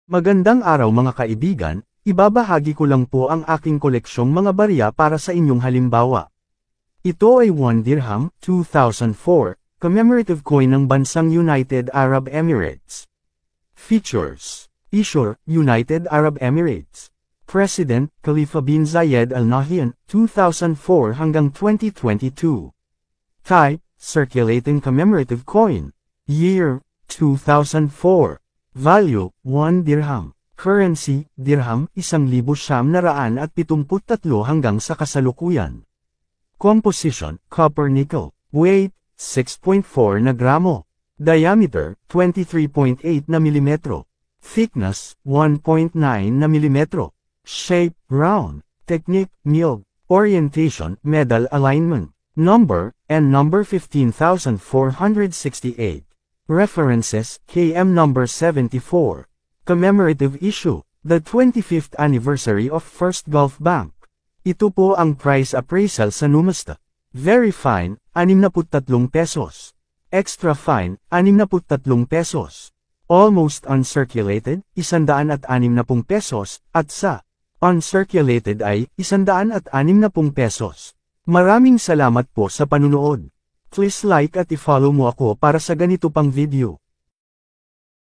Magandang araw mga kaibigan, ibabahagi ko lang po ang aking koleksyong mga barya para sa inyong halimbawa. Ito ay 1 dirham, 2004, commemorative coin ng bansang United Arab Emirates. Features: Issue, United Arab Emirates. President, Khalifa bin Zayed Al Nahyan, 2004 hanggang 2022. Type, circulating commemorative coin. Year, 2004. Value, 1 dirham. Currency, dirham, 1,973 hanggang sa kasalukuyan. Composition, copper-nickel. Weight, 6.4 na gramo. Diameter, 23.8 na milimetro. Thickness, 1.9 na milimetro. Shape, round. Technique, milled. Orientation, medal alignment. Number, and number 15,468. References, KM number 74. Commemorative issue, the 25th anniversary of First Gulf Bank. Ito po ang price appraisal sa Numasta. Very fine, 63 pesos. Extra fine, 63 pesos. Almost uncirculated, 160 pesos, at sa uncirculated ay 160 pesos. Maraming salamat po sa panunood. Please like at i-follow mo ako para sa ganito pang video.